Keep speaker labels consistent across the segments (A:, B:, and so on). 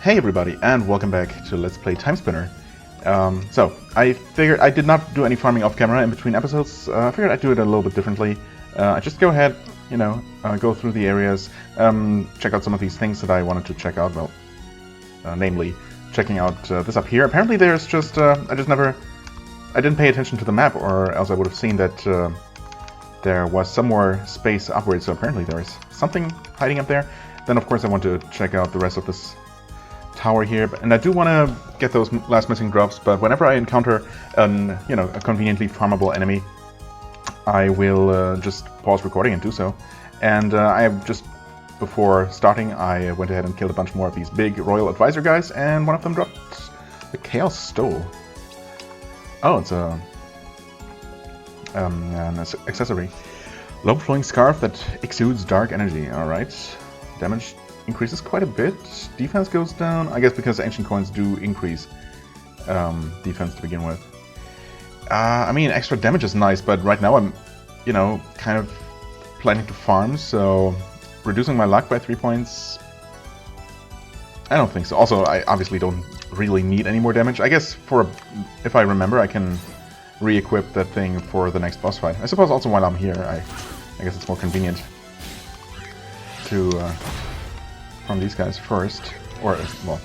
A: Hey everybody, and welcome back to Let's Play Timespinner. So, I figured I did not do any farming off camera in between episodes. I figured I'd do it a little bit differently. I just go ahead, go through the areas, check out some of these things that I wanted to check out, well, namely, checking out this up here. Apparently there's just, I didn't pay attention to the map, or else I would have seen that there was some more space upwards, so apparently there's something hiding up there. Then of course I want to check out the rest of this tower here, and I do want to get those last missing drops, but whenever I encounter a conveniently farmable enemy, I will just pause recording and do so. And before starting, I went ahead and killed a bunch more of these big Royal Advisor guys, and one of them dropped the Chaos Stole. Oh, it's an accessory. Low-flowing scarf that exudes dark energy. Alright. Damage increases quite a bit. Defense goes down. I guess because ancient coins do increase defense to begin with. I mean, extra damage is nice, but right now I'm, kind of planning to farm, so reducing my luck by 3 points, I don't think so. Also, I obviously don't really need any more damage. I guess if I remember, I can re-equip that thing for the next boss fight. I suppose also while I'm here, I guess it's more convenient to farm these guys first. Or, well,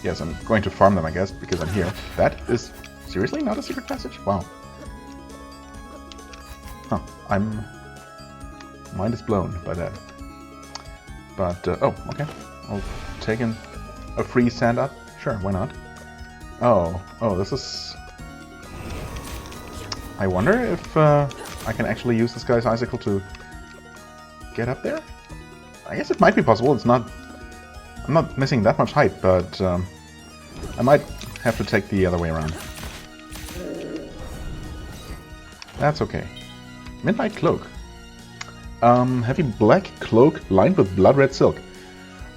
A: yes, I'm going to farm them, I guess, because I'm here. That is seriously not a secret passage? Wow. Huh, mind is blown by that. But, oh, okay. I'll take in a free sand up. Sure, why not? Oh, this is... I wonder if I can actually use this guy's icicle to get up there? I guess it might be possible. It's not... I'm not missing that much height, but I might have to take the other way around. That's okay. Midnight Cloak. Heavy black cloak lined with blood red silk.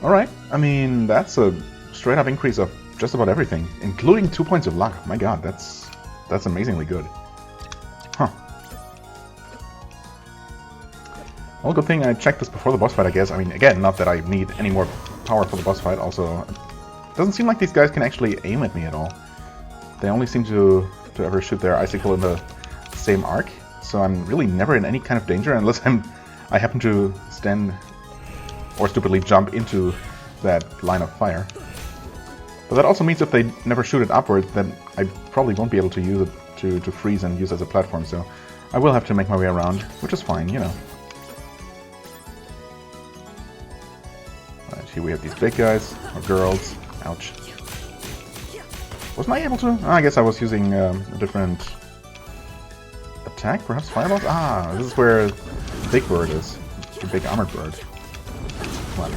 A: Alright, I mean, that's a straight up increase of just about everything, including 2 points of luck. My god, that's amazingly good. Huh. Well, good thing I checked this before the boss fight, I guess. I mean, again, not that I need any more power for the boss fight. Also, it doesn't seem like these guys can actually aim at me at all. They only seem to ever shoot their icicle in the same arc. So I'm really never in any kind of danger unless I happen to stand or stupidly jump into that line of fire. But that also means if they never shoot it upward, then I probably won't be able to use it to freeze and use as a platform. So I will have to make my way around, which is fine, Alright, here we have these big guys, or girls. Ouch. Wasn't I able to? Oh, I guess I was using a different attack, perhaps fireballs? Ah, this is where the big bird is. The big armored bird. Well,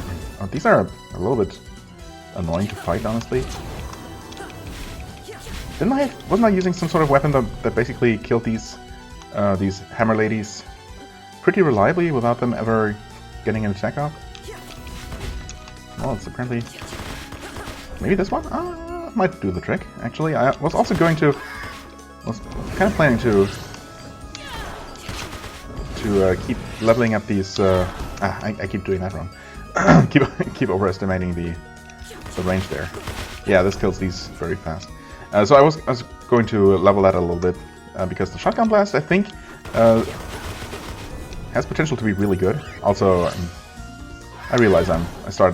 A: these are a little bit annoying to fight, honestly. Wasn't I using some sort of weapon that basically killed these hammer ladies pretty reliably without them ever getting an attack off? Well, it's apparently... Maybe this one? Might do the trick, actually. I was also kind of planning to keep leveling up these... I keep doing that wrong. keep overestimating the range there. Yeah, this kills these very fast. So I was going to level that a little bit, because the shotgun blast, I think, has potential to be really good. Also, I realize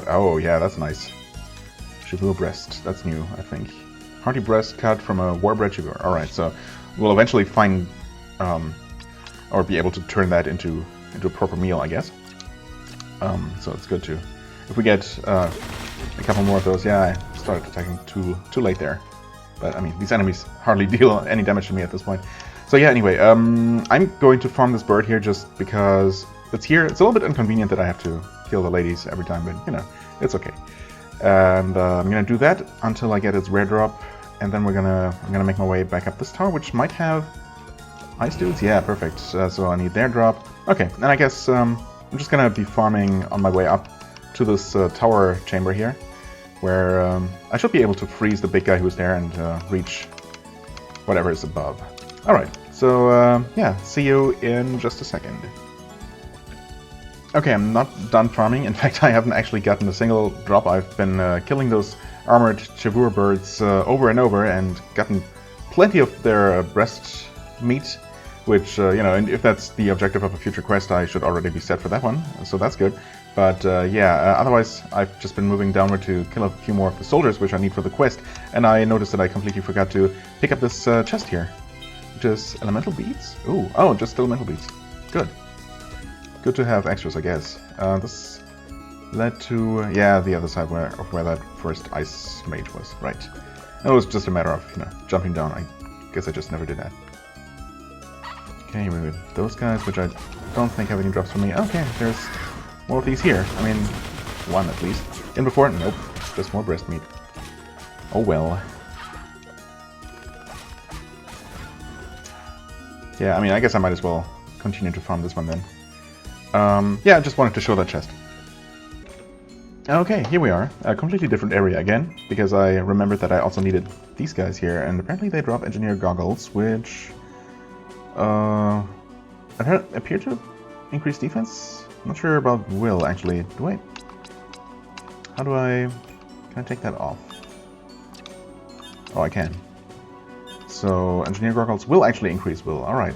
A: oh yeah, that's nice. Chevaux breast, that's new, I think. Hearty breast cut from a warbred chevaux. Alright, so we'll eventually find, or be able to turn that into a proper meal, I guess. So it's good too. If we get a couple more of those, yeah, I started attacking too late there. But I mean, these enemies hardly deal any damage to me at this point. So yeah, anyway, I'm going to farm this bird here just because it's here. It's a little bit inconvenient that I have to kill the ladies every time, but it's okay. And I'm gonna do that until I get its rare drop, and then I'm gonna make my way back up this tower, which might have ice dudes. Yeah, perfect. So I need their drop. Okay, and I guess I'm just gonna be farming on my way up to this tower chamber here, where I should be able to freeze the big guy who's there and reach whatever is above. Alright, so yeah, see you in just a second. Okay, I'm not done farming. In fact, I haven't actually gotten a single drop. I've been killing those armored Chavur birds over and over and gotten plenty of their breast meat, which, you know, and if that's the objective of a future quest, I should already be set for that one, so that's good. But yeah, otherwise I've just been moving downward to kill a few more of the soldiers, which I need for the quest, and I noticed that I completely forgot to pick up this chest here. Just elemental beads? Ooh, oh, just elemental beads. Good. Good to have extras, I guess. This led to, yeah, the other side of where that first ice mage was, right. It was just a matter of, you know, jumping down. I guess I just never did that. Okay, here we go. Those guys, which I don't think have any drops for me. Okay, there's more of these here. I mean, one at least. In before, nope, just more breast meat. Oh well. Yeah, I mean, I guess I might as well continue to farm this one then. Yeah, I just wanted to show that chest. Okay, here we are. A completely different area again, because I remembered that I also needed these guys here, and apparently they drop engineer goggles, which appear to increase defense. I'm not sure about will, actually. How do I... Can I take that off? Oh, I can. So, engineer goggles will actually increase will, alright.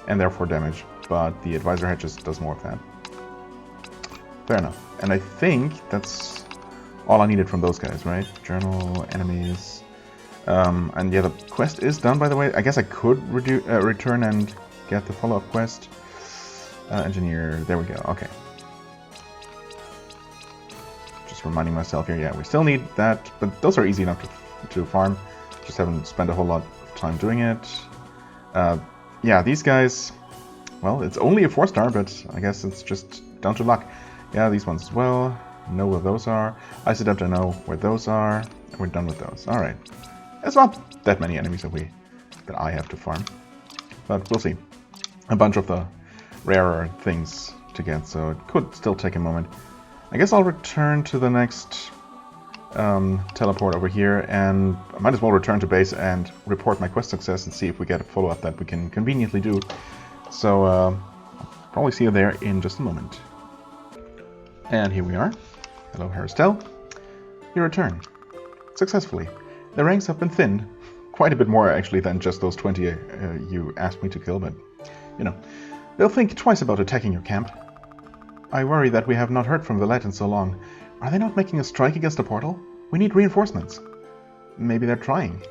A: And therefore damage, but the advisor head just does more of that. Fair enough. And I think that's all I needed from those guys, right? Journal, enemies... and yeah, the quest is done, by the way. I guess I could return and get the follow-up quest. Engineer, there we go, okay. Just reminding myself here, yeah, we still need that, but those are easy enough to farm. Just haven't spent a whole lot of time doing it. Yeah, these guys, well, it's only a 4-star, but I guess it's just down to luck. Yeah, these ones as well. Know where those are. Isodept, I know where those are. And we're done with those. Alright. It's not that many enemies that I have to farm. But we'll see. A bunch of the rarer things to get, so it could still take a moment. I guess I'll return to the next teleport over here, and I might as well return to base and report my quest success and see if we get a follow-up that we can conveniently do. So I'll probably see you there in just a moment. And here we are. Hello, Haristel. You return. Successfully. The ranks have been thinned. Quite a bit more, actually, than just those 20 you asked me to kill, but, you know. They'll think twice about attacking your camp. I worry that we have not heard from the Lat in so long. Are they not making a strike against the portal? We need reinforcements. Maybe they're trying.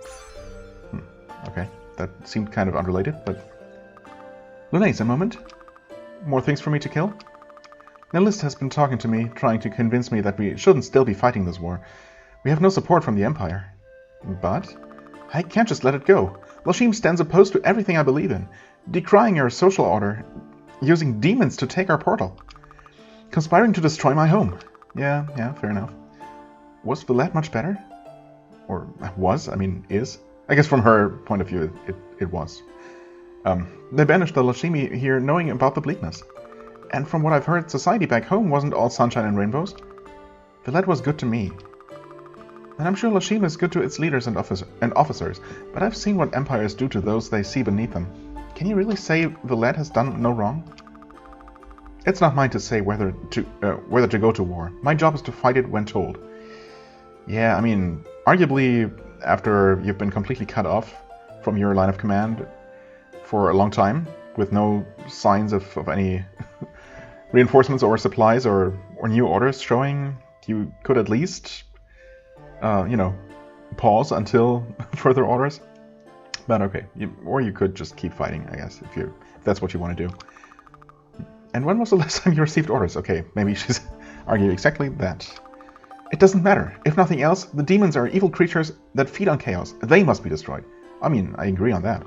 A: Okay, that seemed kind of unrelated, but... Lunais, a moment. More things for me to kill? Nellist has been talking to me, trying to convince me that we shouldn't still be fighting this war. We have no support from the Empire. But I can't just let it go. Lachiem stands opposed to everything I believe in, decrying our social order, using demons to take our portal, conspiring to destroy my home. Yeah, fair enough. Was the lad much better? Or was? I mean, is? I guess from her point of view, it was. They banished the Lachiem here knowing about the bleakness. And from what I've heard, society back home wasn't all sunshine and rainbows. The lad was good to me. And I'm sure Lachiem is good to its leaders and officers, but I've seen what empires do to those they see beneath them. Can you really say the lad has done no wrong? It's not mine to say whether to go to war. My job is to fight it when told. Yeah, I mean, arguably, after you've been completely cut off from your line of command for a long time, with no signs of any reinforcements or supplies or new orders showing, you could at least, you know, pause until further orders. But okay, or you could just keep fighting, I guess, if that's what you want to do. And when was the last time you received orders? Okay, maybe she's arguing exactly that. It doesn't matter. If nothing else, the demons are evil creatures that feed on chaos. They must be destroyed. I mean, I agree on that.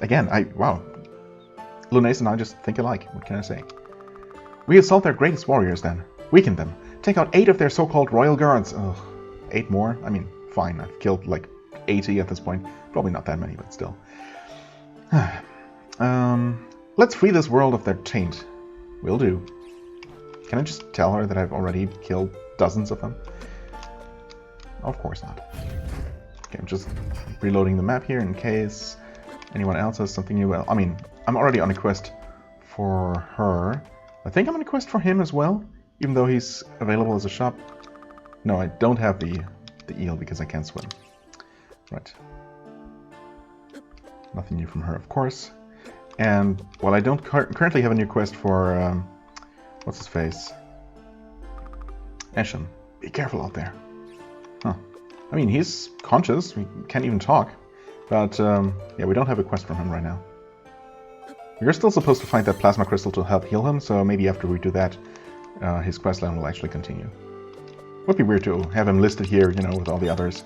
A: Again, wow. Lunais and I just think alike. What can I say? We assault their greatest warriors then. Weaken them. Take out 8 of their so-called royal guards. Ugh. 8 more? I mean, fine. I've killed like 80 at this point. Probably not that many, but still. Let's free this world of their taint. Will do. Can I just tell her that I've already killed dozens of them? Of course not. Okay, I'm just reloading the map here in case anyone else has something new. Well, I mean, I'm already on a quest for her. I think I'm on a quest for him as well, even though he's available as a shop. No, I don't have the eel because I can't swim. Right. Nothing new from her, of course. And while I don't currently have a new quest for what's his face? Eshem. Be careful out there. Huh. I mean, he's conscious. He can't even talk. But yeah, we don't have a quest from him right now. We're still supposed to find that plasma crystal to help heal him, so maybe after we do that, his quest line will actually continue. Would be weird to have him listed here, you know, with all the others,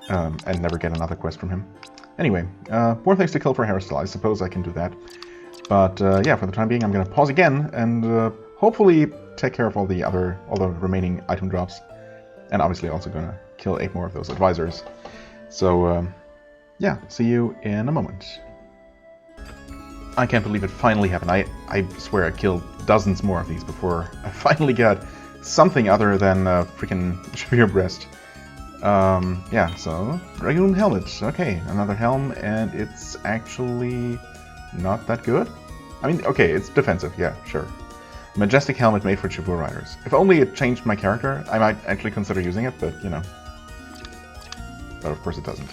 A: and never get another quest from him. Anyway, more things to kill for Hairstyle. I suppose I can do that. But yeah, for the time being, I'm going to pause again and hopefully take care of all the remaining item drops, and obviously also going to kill 8 more of those advisors. So yeah, see you in a moment. I can't believe it finally happened. I swear I killed dozens more of these before I finally got something other than freaking Spear Breast. Yeah, so Dragoon Helmet. Okay, another helm, and it's actually not that good. I mean, okay, it's defensive, yeah, sure. Majestic helmet made for Chivu riders. If only it changed my character, I might actually consider using it, but, you know. But of course it doesn't.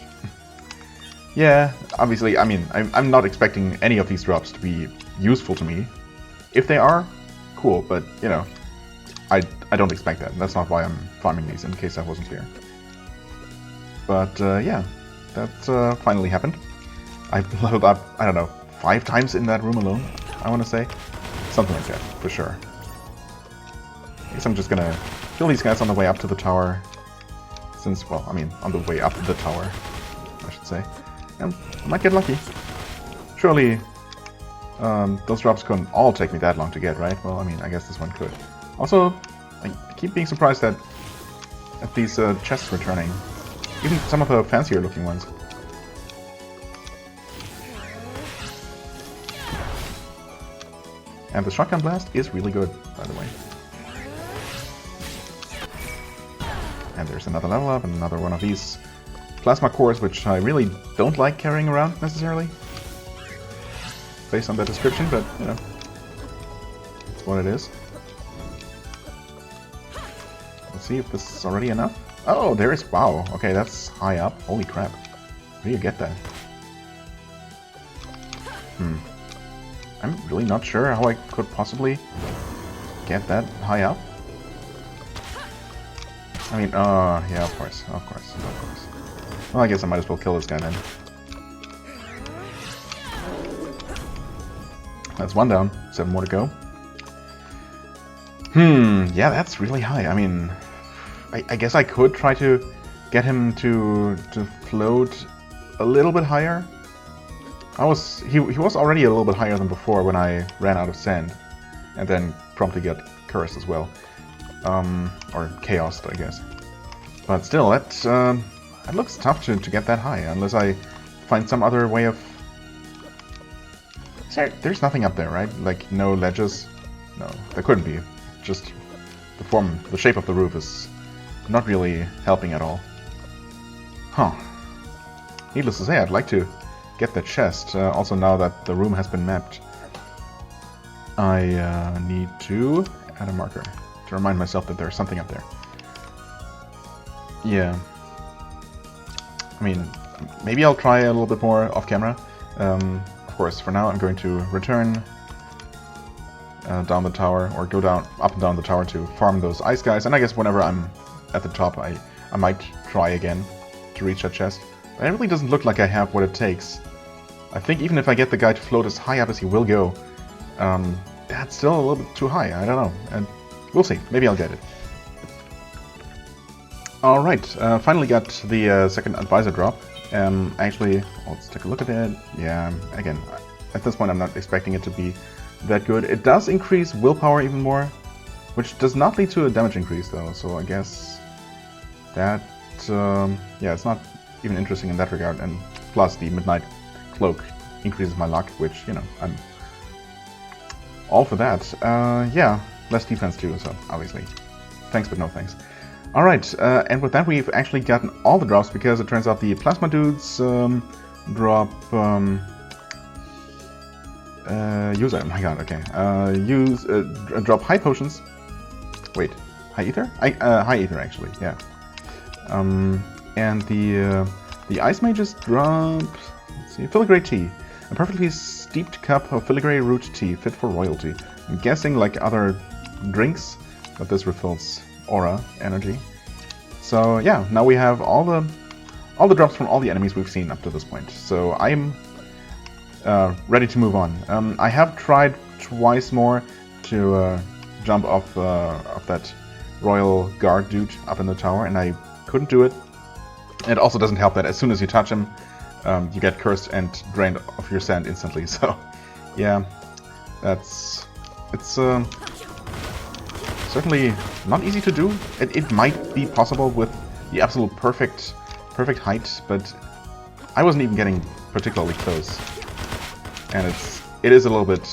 A: Yeah, obviously, I mean, I'm not expecting any of these drops to be useful to me. If they are, cool, but, you know, I don't expect that. That's not why I'm farming these, in case that wasn't clear. But, yeah, that finally happened. I leveled up, I don't know, 5 times in that room alone, I want to say. Something like that, for sure. I guess I'm just gonna kill these guys on the way up to the tower. Since, well, I mean, on the way up the tower, I should say. And I might get lucky. Surely, those drops couldn't all take me that long to get, right? Well, I mean, I guess this one could. Also, I keep being surprised at these chests returning. Even some of the fancier looking ones. And the shotgun blast is really good, by the way. And there's another level up and another one of these plasma cores, which I really don't like carrying around necessarily. Based on the description, but, you know, it's what it is. Let's see if this is already enough. Oh, there is... Wow, okay, that's high up. Holy crap. Where do you get that? I'm really not sure how I could possibly get that high up. I mean, yeah, of course. Well, I guess I might as well kill this guy then. That's 1 down, 7 more to go. Yeah, that's really high. I mean, I guess I could try to get him to float a little bit higher. He was already a little bit higher than before when I ran out of sand, and then promptly got cursed as well, or chaosed, I guess. But still, that looks tough to get that high unless I find some other way of. There's nothing up there, right? Like no ledges. No, there couldn't be. Just the shape of the roof is not really helping at all. Huh. Needless to say, I'd like to get the chest. Also, now that the room has been mapped, I need to add a marker to remind myself that there's something up there. Yeah. I mean, maybe I'll try a little bit more off camera. Of course, for now I'm going to return down the tower, or go up and down the tower to farm those ice guys, and I guess whenever I'm at the top I might try again to reach that chest. But it really doesn't look like I have what it takes. I think even if I get the guy to float as high up as he will go, that's still a little bit too high. I don't know. And we'll see. Maybe I'll get it. Alright, finally got the second advisor drop. Actually, let's take a look at it. Yeah, again, at this point I'm not expecting it to be that good. It does increase willpower even more, which does not lead to a damage increase though, so I guess that, yeah, it's not even interesting in that regard. And plus the Midnight Cloak increases my luck, which, you know, I'm all for that. Yeah, less defense too, so obviously. Thanks, but no thanks. Alright, and with that we've actually gotten all the drops, because it turns out the Plasma dudes drop Use it. Oh my god, okay. Drop high potions. Wait, high ether? High ether, actually, yeah. And the ice mages drop... Let's see, filigree tea. A perfectly steeped cup of filigree root tea, fit for royalty. I'm guessing like other drinks, but this refills aura energy. So yeah, now we have all the drops from all the enemies we've seen up to this point. So I'm ready to move on. I have tried twice more to jump off that royal guard dude up in the tower, and I couldn't do it. It also doesn't help that as soon as you touch him, you get cursed and drained of your sand instantly. So yeah, it's certainly not easy to do. It might be possible with the absolute perfect height, but I wasn't even getting particularly close, and it is a little bit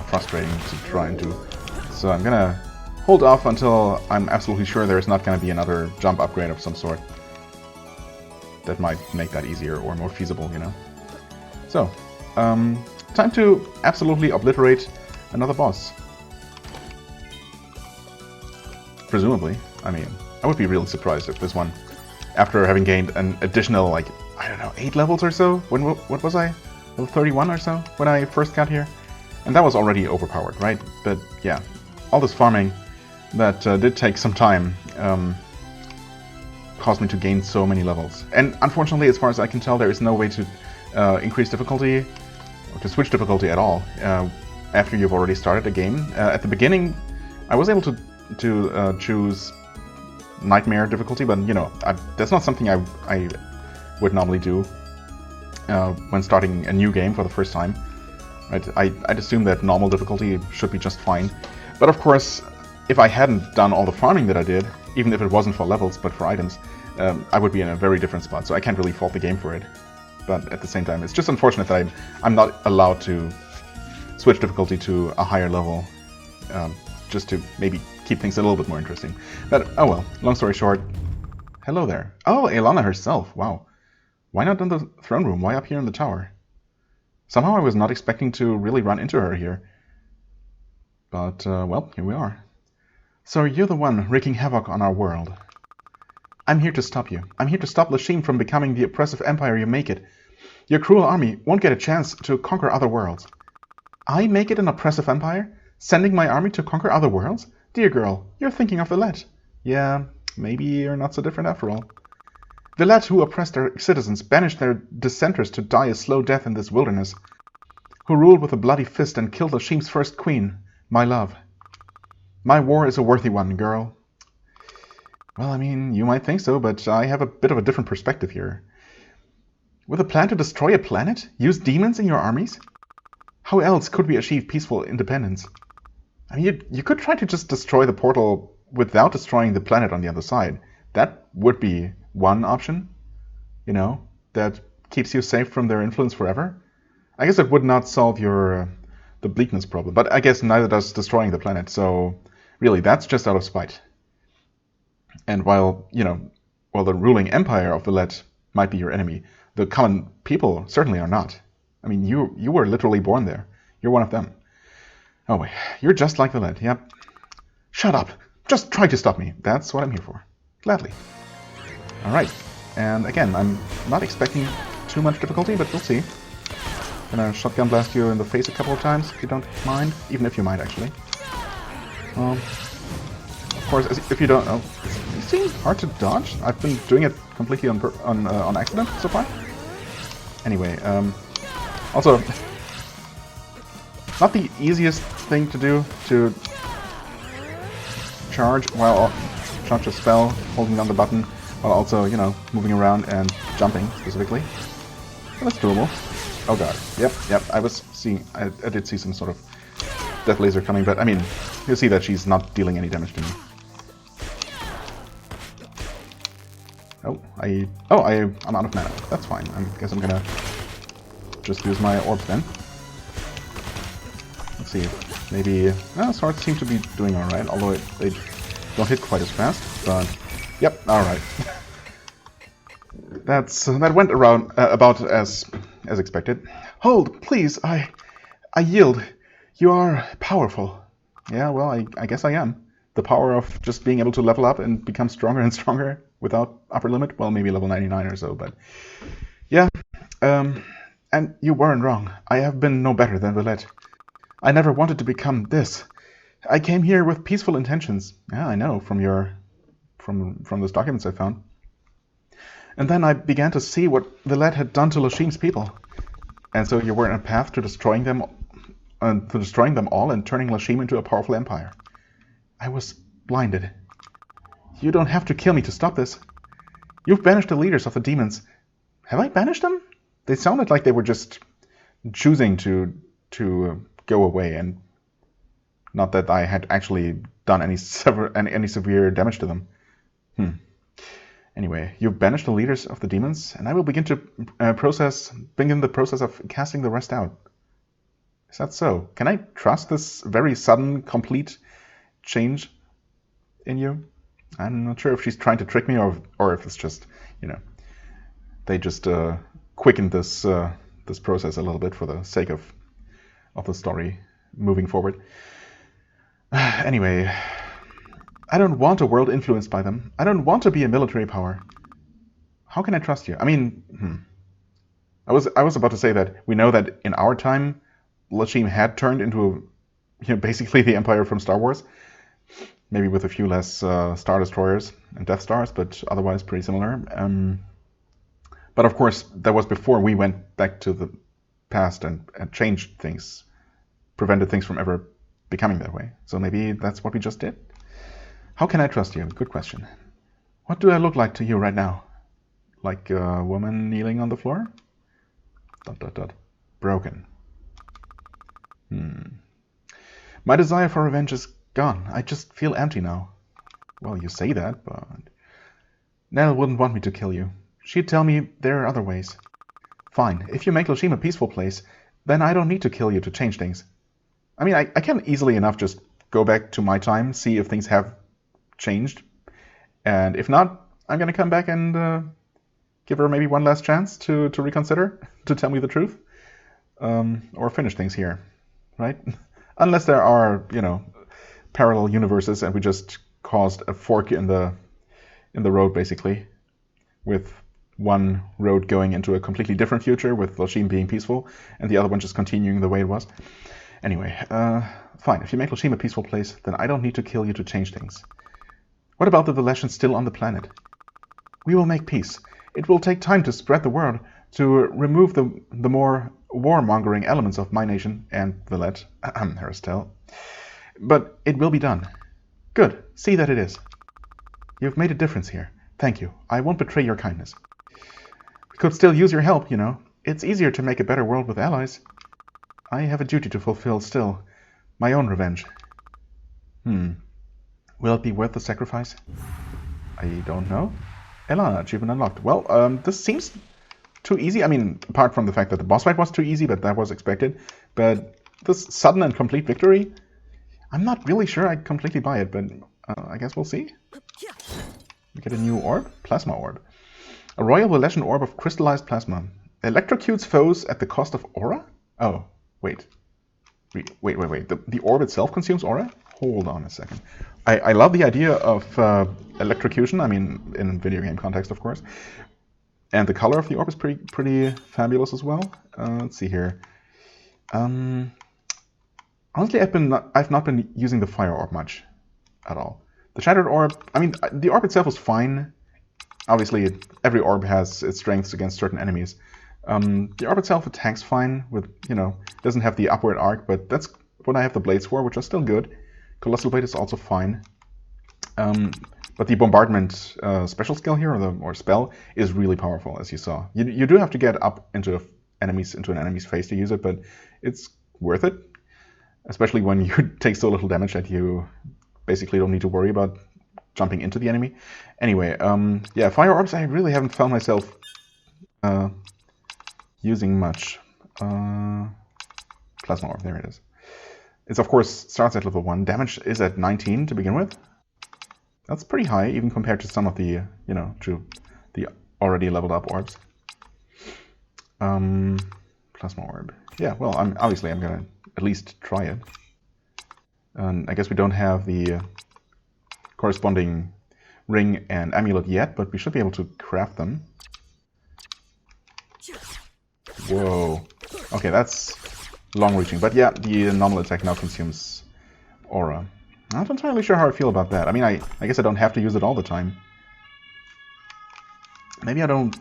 A: frustrating to try and do. So I'm gonna hold off until I'm absolutely sure there's not gonna be another jump upgrade of some sort that might make that easier or more feasible, you know. So time to absolutely obliterate another boss. Presumably. I mean, I would be really surprised if this one, after having gained an additional, like, I don't know, 8 levels or so? What was I? Level 31 or so when I first got here? And that was already overpowered, right? But yeah, all this farming that did take some time caused me to gain so many levels. And unfortunately, as far as I can tell, there is no way to increase difficulty, or to switch difficulty at all, after you've already started a game. At the beginning, I was able to choose Nightmare difficulty, but you know, that's not something I would normally do when starting a new game for the first time. Right? I'd assume that normal difficulty should be just fine. But of course, if I hadn't done all the farming that I did, even if it wasn't for levels but for items, I would be in a very different spot, so I can't really fault the game for it. But at the same time, it's just unfortunate that I'm not allowed to switch difficulty to a higher level, just to maybe keep things a little bit more interesting. But oh well, long story short, hello there. Oh, Elana herself, wow. Why not in the throne room? Why up here in the tower? Somehow I was not expecting to really run into her here. But, well, here we are. So you're the one wreaking havoc on our world. I'm here to stop you. I'm here to stop Lachiem from becoming the oppressive empire you make it. Your cruel army won't get a chance to conquer other worlds. I make it an oppressive empire? Sending my army to conquer other worlds? Dear girl, you're thinking of Villette. Yeah, maybe you're not so different after all. Villette, who oppressed their citizens, banished their dissenters to die a slow death in this wilderness. Who ruled with a bloody fist and killed Lachiem's first queen, my love. My war is a worthy one, girl. Well, I mean, you might think so, but I have a bit of a different perspective here. With a plan to destroy a planet? Use demons in your armies? How else could we achieve peaceful independence? I mean, you could try to just destroy the portal without destroying the planet on the other side. That would be one option, you know, that keeps you safe from their influence forever. I guess it would not solve your the bleakness problem, but I guess neither does destroying the planet, so really, that's just out of spite. And while, you know, while the ruling empire of Villette might be your enemy, the common people certainly are not. I mean, you were literally born there. You're one of them. Oh wait, you're just like Villette, yep. Shut up! Just try to stop me. That's what I'm here for. Gladly. Alright, and again, I'm not expecting too much difficulty, but we'll see. Gonna shotgun blast you in the face a couple of times, if you don't mind. Even if you mind, actually. Of course, if you don't know, it seems hard to dodge. I've been doing it completely on accident so far. Anyway, also, not the easiest thing to do to charge a spell, holding down the button, while also, you know, moving around and jumping specifically. But that's doable. Oh god. Yep. I did see some sort of death laser coming, but I mean, you'll see that she's not dealing any damage to me. I'm out of mana. That's fine. I guess I'm gonna just use my orbs then. Let's see. Maybe swords seem to be doing alright, although they don't hit quite as fast, but yep, alright. That went around about as expected. Hold, please, I yield. You are powerful. Yeah, well, I guess I am. The power of just being able to level up and become stronger and stronger without upper limit. Well, maybe level 99 or so, but yeah. And you weren't wrong. I have been no better than Villette. I never wanted to become this. I came here with peaceful intentions. Yeah, I know, from those documents I found. And then I began to see what Villette had done to Lachiem's people. And so you were on a path to destroying them all and turning Lachiem into a powerful empire. I was blinded. You don't have to kill me to stop this. You've banished the leaders of the demons. Have I banished them? They sounded like they were just choosing to go away, and not that I had actually done any severe damage to them. Anyway, you've banished the leaders of the demons, and I will begin to begin the process of casting the rest out. Is that so? Can I trust this very sudden, complete change in you? I'm not sure if she's trying to trick me or if it's just, they just quickened this process a little bit for the sake of the story moving forward. Anyway, I don't want a world influenced by them. I don't want to be a military power. How can I trust you? I mean, I was about to say that we know that in our time, Lachiem had turned into basically the Empire from Star Wars. Maybe with a few less Star Destroyers and Death Stars, but otherwise pretty similar. But of course, that was before we went back to the past and changed things, prevented things from ever becoming that way. So maybe that's what we just did. How can I trust you? Good question. What do I look like to you right now? Like a woman kneeling on the floor? ... Broken. My desire for revenge is gone. I just feel empty now. Well, you say that, but... Nell wouldn't want me to kill you. She'd tell me there are other ways. Fine, if you make Lachiem a peaceful place, then I don't need to kill you to change things. I mean, I can easily enough just go back to my time, see if things have changed. And if not, I'm gonna come back and give her maybe one last chance to reconsider, to tell me the truth. Or finish things here, right? Unless there are, parallel universes and we just caused a fork in the road, basically, with one road going into a completely different future, with Lachiem being peaceful, and the other one just continuing the way it was. Anyway, fine. If you make Lachiem a peaceful place, then I don't need to kill you to change things. What about the Villetians still on the planet? We will make peace. It will take time to spread the word, to remove the more warmongering elements of my nation and Villette, Haristel. But it will be done. Good. See that it is. You've made a difference here. Thank you. I won't betray your kindness. We could still use your help, It's easier to make a better world with allies. I have a duty to fulfill still. My own revenge. Will it be worth the sacrifice? I don't know. Elana, achievement unlocked. Well, this seems too easy. I mean, apart from the fact that the boss fight was too easy, but that was expected. But this sudden and complete victory, I'm not really sure I completely buy it, but I guess we'll see. We get a new orb, Plasma Orb. A Royal Villetian Orb of crystallized plasma. Electrocutes foes at the cost of aura? Oh, wait. Wait. The orb itself consumes aura? Hold on a second. I love the idea of electrocution, I mean, in video game context, of course. And the color of the orb is pretty fabulous as well. Let's see here. Honestly, I've not been using the fire orb much at all. The shattered orb, I mean, the orb itself was fine. Obviously, every orb has its strengths against certain enemies. The orb itself attacks fine with, doesn't have the upward arc, but that's what I have the blades for, which are still good. Colossal Blade is also fine. But the bombardment special skill here, or spell, is really powerful, as you saw. You do have to get up into an enemy's face to use it, but it's worth it. Especially when you take so little damage that you basically don't need to worry about jumping into the enemy. Anyway, yeah, fire orbs I really haven't found myself using much. Plasma orb, there it is. It of course starts at level 1. Damage is at 19 to begin with. That's pretty high, even compared to some of the, to the already leveled up orbs. Plasma orb. Yeah, well, obviously I'm gonna at least try it. And I guess we don't have the corresponding ring and amulet yet, but we should be able to craft them. Whoa. Okay, that's long-reaching. But yeah, the normal attack now consumes aura. I'm not entirely sure how I feel about that. I mean, I guess I don't have to use it all the time. Maybe I don't,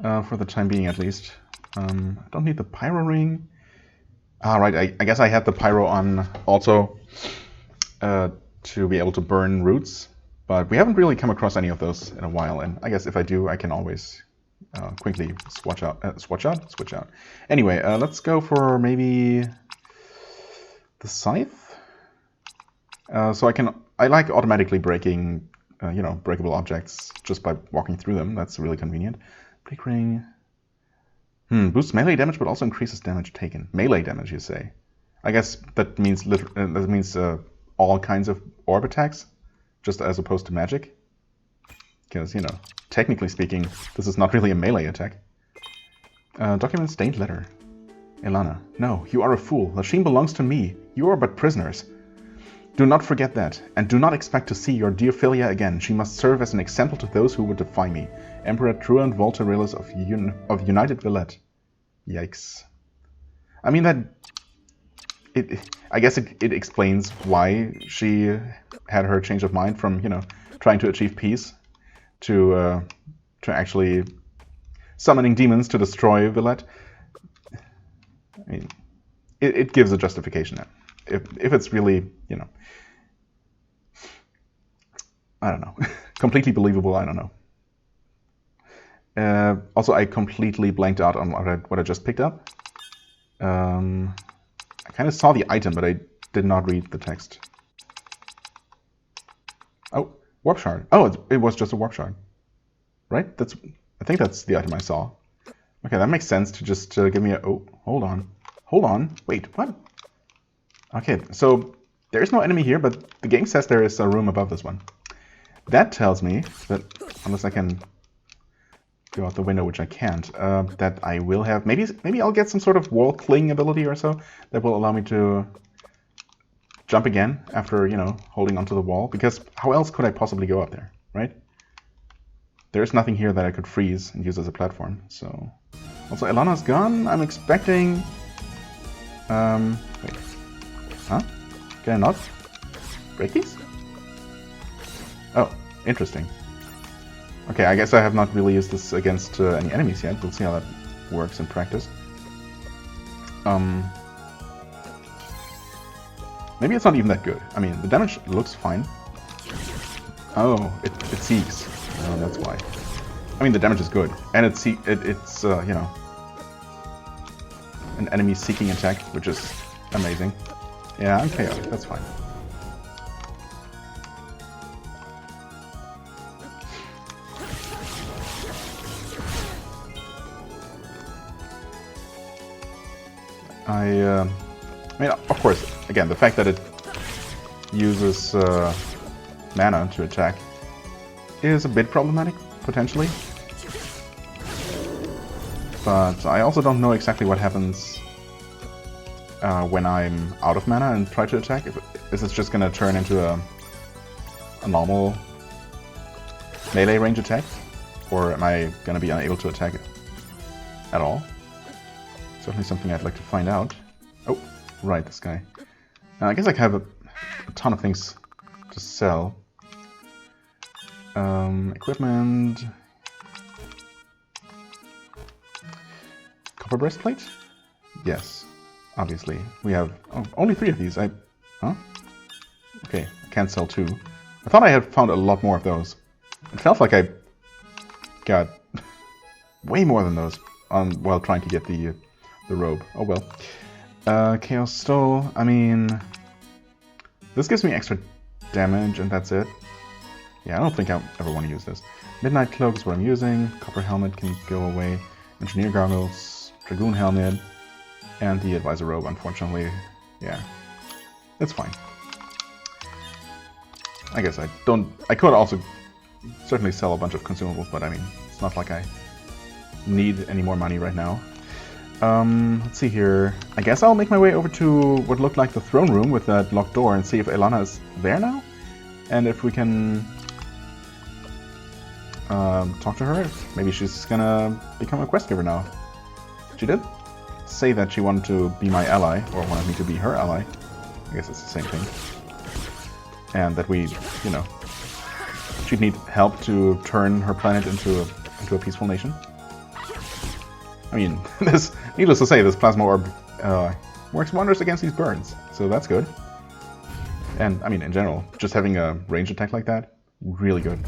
A: for the time being at least. I don't need the pyro ring. Ah, right, I guess I had the pyro on also to be able to burn roots. But we haven't really come across any of those in a while. And I guess if I do, I can always quickly switch out. Anyway, let's go for maybe the scythe. So I like automatically breaking, breakable objects just by walking through them. That's really convenient. Bleak ring. Boosts melee damage, but also increases damage taken. Melee damage, you say? I guess that means all kinds of orb attacks, just as opposed to magic. Because technically speaking, this is not really a melee attack. Document stained letter. Elana, no, you are a fool. Lachiem belongs to me. You are but prisoners. Do not forget that, and do not expect to see your dear Philia again. She must serve as an example to those who would defy me. Emperor Truant Volterilis of United Villet. Yikes. I mean, I guess it explains why she had her change of mind from, trying to achieve peace to actually summoning demons to destroy Villet. I mean, it gives a justification now. If it's really, I don't know, completely believable, I don't know. Also, I completely blanked out on what I just picked up. I kind of saw the item, but I did not read the text. Oh, warp shard. Oh, it was just a warp shard, right? I think that's the item I saw. Okay, that makes sense to just give me a... Oh, hold on. Wait, what? Okay, so there is no enemy here, but the game says there is a room above this one. That tells me that, unless I can go out the window, which I can't, that I will have... Maybe I'll get some sort of wall cling ability or so that will allow me to jump again after, holding onto the wall. Because how else could I possibly go up there, right? There's nothing here that I could freeze and use as a platform, so... Also, Elana's gone. I'm expecting... Wait. Huh? Can I not break these? Oh, interesting. Okay, I guess I have not really used this against any enemies yet. We'll see how that works in practice. Maybe it's not even that good. I mean, the damage looks fine. Oh, it seeks. Oh, that's why. I mean, the damage is good, and it's an enemy seeking attack, which is amazing. Yeah, I'm chaotic. That's fine. I mean, of course, again, the fact that it uses mana to attack is a bit problematic, potentially. But I also don't know exactly what happens when I'm out of mana and try to attack. Is it just going to turn into a normal melee range attack? Or am I going to be unable to attack it at all? Certainly something I'd like to find out. Oh, right, this guy. I guess I have a ton of things to sell. Equipment... Copper breastplate? Yes, obviously. We have only 3 of these. Huh? Okay, I can't sell 2. I thought I had found a lot more of those. It felt like I got way more than those while trying to get the robe. Oh well. Chaos Stole. I mean, this gives me extra damage, and that's it. Yeah, I don't think I ever want to use this. Midnight Cloak is what I'm using. Copper Helmet can go away. Engineer Goggles, Dragoon Helmet, and the Advisor Robe, unfortunately. Yeah, it's fine. I guess I could also certainly sell a bunch of consumables, but I mean, it's not like I need any more money right now. Let's see here. I guess I'll make my way over to what looked like the throne room with that locked door and see if Elana is there now. And if we can talk to her. Maybe she's gonna become a quest giver now. She did say that she wanted to be my ally, or wanted me to be her ally. I guess it's the same thing. And that we, you know, she'd need help to turn her planet into a peaceful nation. I mean, this, needless to say, this plasma orb works wonders against these birds, so that's good. And, I mean, in general, just having a ranged attack like that, really good.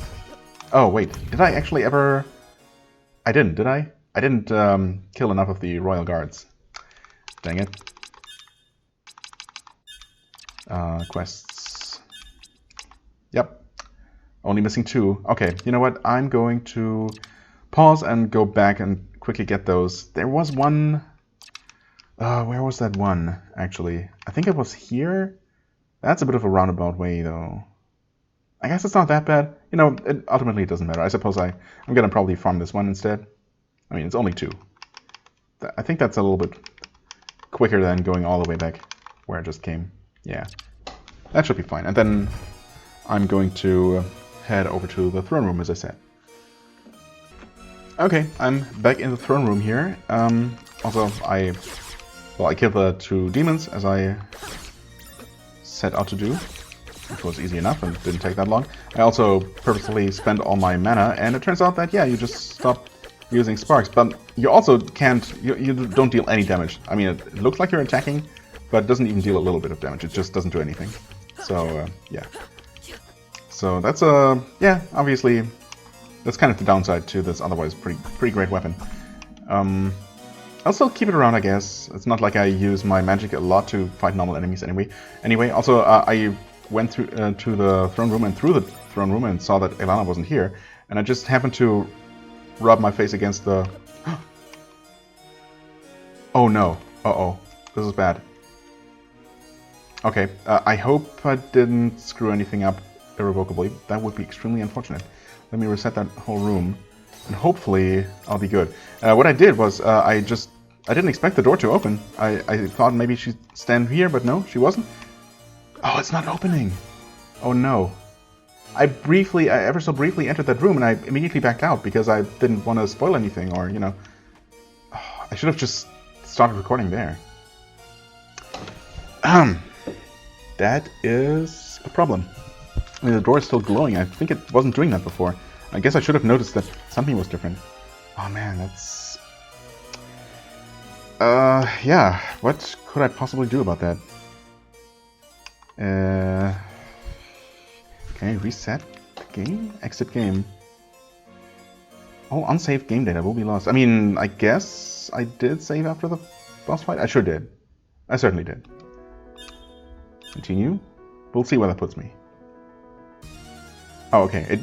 A: Oh, wait, did I actually ever... I didn't, did I? I didn't kill enough of the royal guards. Dang it. Quests. Yep. Only missing 2. Okay, you know what? I'm going to pause and go back and quickly get those. There was one... where was that one, actually? I think it was here? That's a bit of a roundabout way, though. I guess it's not that bad. You know, ultimately it doesn't matter. I suppose I'm gonna probably farm this one instead. I mean, it's only 2. I think that's a little bit quicker than going all the way back where I just came. Yeah, that should be fine. And then I'm going to head over to the throne room, as I said. Okay, I'm back in the throne room here. Also, I killed the 2 demons, as I set out to do, which was easy enough and didn't take that long. I also purposefully spent all my mana, and it turns out that, yeah, you just stop using sparks, but you also can't, you don't deal any damage. I mean, it looks like you're attacking, but it doesn't even deal a little bit of damage. It just doesn't do anything. So, yeah. So that's, yeah, obviously, that's kind of the downside to this otherwise pretty great weapon. I'll still keep it around, I guess. It's not like I use my magic a lot to fight normal enemies anyway. Also, I went through to the throne room and through the throne room and saw that Elana wasn't here, and I just happened to rub my face against the... Oh no. Uh-oh. This is bad. Okay, I hope I didn't screw anything up irrevocably. That would be extremely unfortunate. Let me reset that whole room, and hopefully I'll be good. What I did was, I didn't expect the door to open. I thought maybe she'd stand here, but no, she wasn't. Oh, it's not opening. Oh no. I ever so briefly entered that room, and I immediately backed out because I didn't want to spoil anything, or, you know... Oh, I should have just started recording there. That is a problem. I mean, the door is still glowing. I think it wasn't doing that before. I guess I should have noticed that something was different. Oh man, that's... yeah. What could I possibly do about that? Can I reset the game? Exit game. All unsaved game data will be lost. I mean, I guess I did save after the boss fight? I sure did. I certainly did. Continue. We'll see where that puts me. Oh, okay.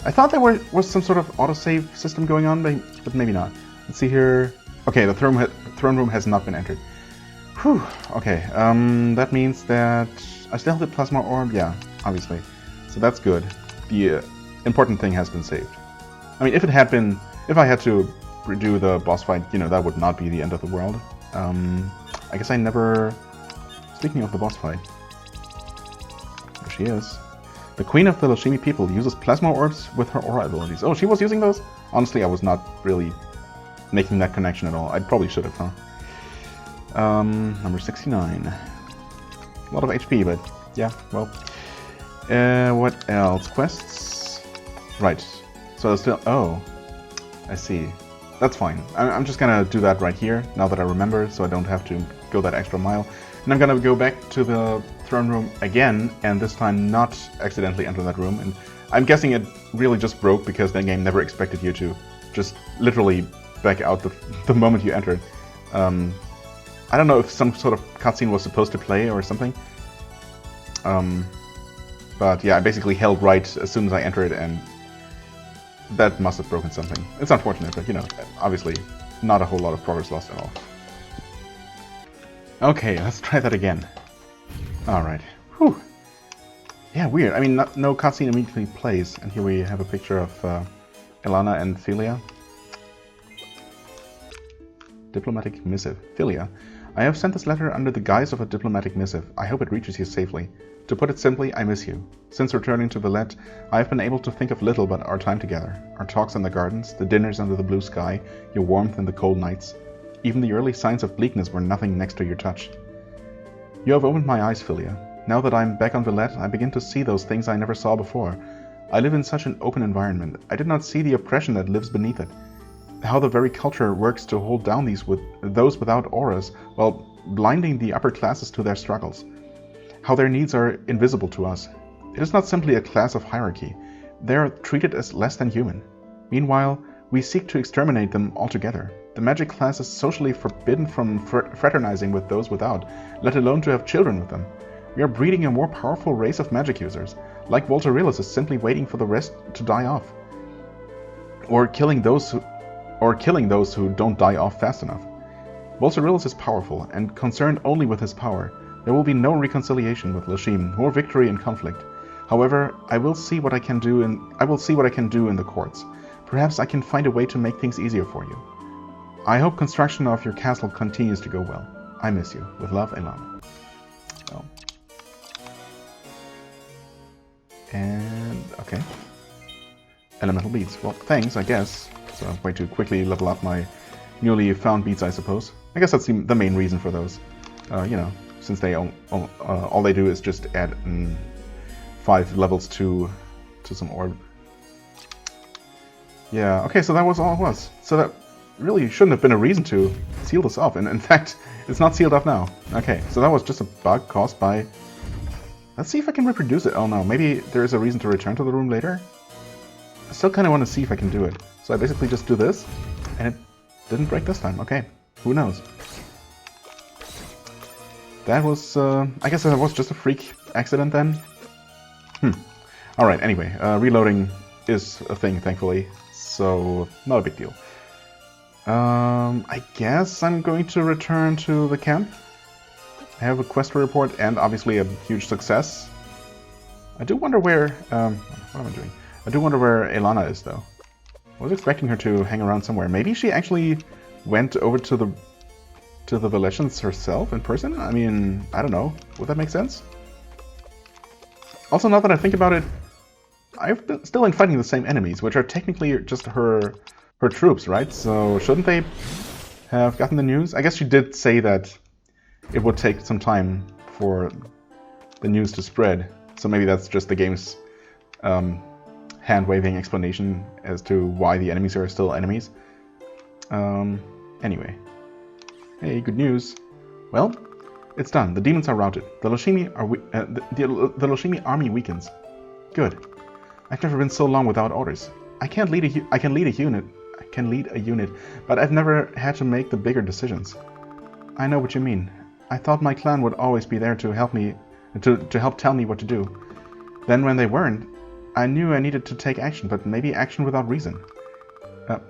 A: I thought there was some sort of autosave system going on, but maybe not. Let's see here. Okay, the throne room has not been entered. Whew. Okay. That means that I still have the plasma orb. Yeah, obviously. So that's good. The important thing has been saved. I mean, if I had to redo the boss fight, you know, that would not be the end of the world. I guess I never... Speaking of the boss fight, there she is. The Queen of the Lachiem people uses plasma orbs with her aura abilities. Oh, she was using those? Honestly, I was not really making that connection at all. I probably should have, huh? Number 69. A lot of HP, but yeah, well. What else? Quests? Right. So there's still... Oh. I see. That's fine. I'm just gonna do that right here, now that I remember, so I don't have to go that extra mile. And I'm gonna go back to the throne room again, and this time not accidentally enter that room. And I'm guessing it really just broke because the game never expected you to just literally back out the moment you entered. I don't know if some sort of cutscene was supposed to play or something. But yeah, I basically held right as soon as I entered, and that must have broken something. It's unfortunate, but you know, obviously not a whole lot of progress lost at all. Okay, let's try that again. Alright. Whew. Yeah, weird. I mean, no cutscene immediately plays, and here we have a picture of Elana and Philia. diplomatic missive. Philia, I have sent this letter under the guise of a diplomatic missive. I hope it reaches you safely. To put it simply, I miss you. Since returning to Villette, I have been able to think of little but our time together. Our talks in the gardens, the dinners under the blue sky, your warmth in the cold nights. Even the early signs of bleakness were nothing next to your touch. You have opened my eyes, Philia. Now that I'm back on Villette, I begin to see those things I never saw before. I live in such an open environment. I did not see the oppression that lives beneath it. How the very culture works to hold down those without auras, while blinding the upper classes to their struggles. How their needs are invisible to us. It is not simply a class of hierarchy. They are treated as less than human. Meanwhile, we seek to exterminate them altogether. The magic class is socially forbidden from fraternizing with those without, let alone to have children with them. We are breeding a more powerful race of magic users. Like Volturilis is simply waiting for the rest to die off. Or killing those who don't die off fast enough. Volturilis is powerful, and concerned only with his power. There will be no reconciliation with Lachiem, nor victory in conflict. However, I will see what I can do in the courts. Perhaps I can find a way to make things easier for you. I hope construction of your castle continues to go well. I miss you. With love, Elana. Oh. And okay. Elemental beads. Well, thanks, I guess. So way to quickly level up my newly found beads, I suppose. I guess that's the main reason for those. You know, since they all they do is just add 5 levels to some orb. Yeah. Okay, so that was all it was. So that really shouldn't have been a reason to seal this off. And in fact, it's not sealed off now. Okay, so that was just a bug caused by. Let's see if I can reproduce it. Oh no, maybe there is a reason to return to the room later. I still kind of want to see if I can do it. So I basically just do this, and it didn't break this time. Okay, who knows? That was, I guess that was just a freak accident then. Alright, anyway, reloading is a thing, thankfully, so not a big deal. I guess I'm going to return to the camp. I have a quest to report and obviously a huge success. I do wonder where, what am I doing? I do wonder where Elana is though. I was expecting her to hang around somewhere. Maybe she actually went over to the Valetians herself in person? I mean, I don't know. Would that make sense? Also, now that I think about it, I've still been fighting the same enemies, which are technically just her troops, right? So shouldn't they have gotten the news? I guess she did say that it would take some time for the news to spread. So maybe that's just the game's hand-waving explanation as to why the enemies are still enemies. Anyway. Hey, good news. Well, it's done. The demons are routed. The Lachiem army weakens. Good. I've never been so long without orders. I can lead a unit, but I've never had to make the bigger decisions. I know what you mean. I thought my clan would always be there to help me, to help tell me what to do. Then when they weren't, I knew I needed to take action, but maybe action without reason.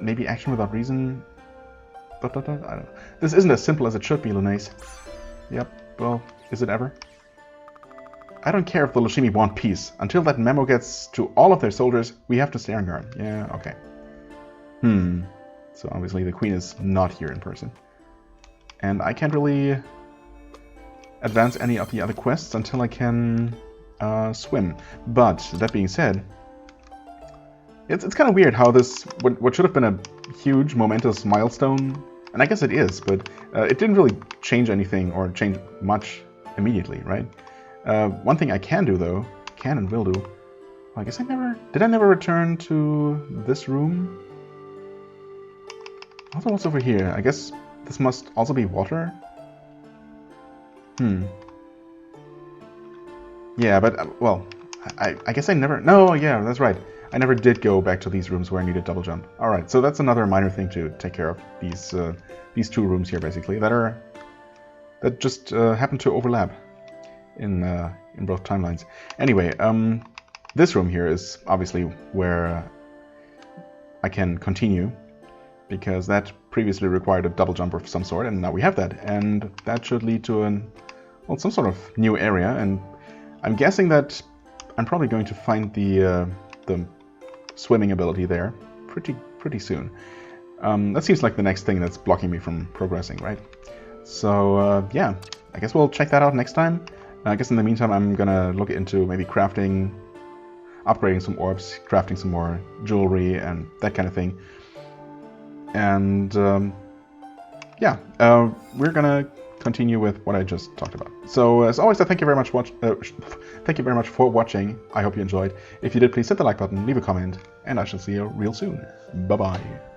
A: Maybe action without reason. I don't know. This isn't as simple as it should be, Lunais. Yep. Well, is it ever? I don't care if the Lachiem want peace. Until that memo gets to all of their soldiers, we have to stay on guard. Yeah. Okay. So obviously the queen is not here in person, and I can't really advance any of the other quests until I can swim. But that being said, it's kind of weird how this what should have been a huge momentous milestone, and I guess it is, but it didn't really change anything or change much immediately, right? One thing I can do though, can and will do. Well, I guess I never return to this room. Also, what's over here? I guess this must also be water. Yeah, but well, I guess I never. No, yeah, that's right. I never did go back to these rooms where I needed double jump. All right, so that's another minor thing to take care of. These two rooms here, basically, that just happen to overlap in both timelines. Anyway, this room here is obviously where I can continue, because that previously required a double jump of some sort, and now we have that, and that should lead to some sort of new area. And I'm guessing that I'm probably going to find the swimming ability there pretty soon. That seems like the next thing that's blocking me from progressing, right? So yeah, I guess we'll check that out next time. I guess in the meantime, I'm gonna look into maybe crafting, upgrading some orbs, crafting some more jewelry and that kind of thing. And yeah, we're gonna continue with what I just talked about. So as always, thank you very much for watching. I hope you enjoyed. If you did, please hit the like button, leave a comment, and I shall see you real soon. Bye bye.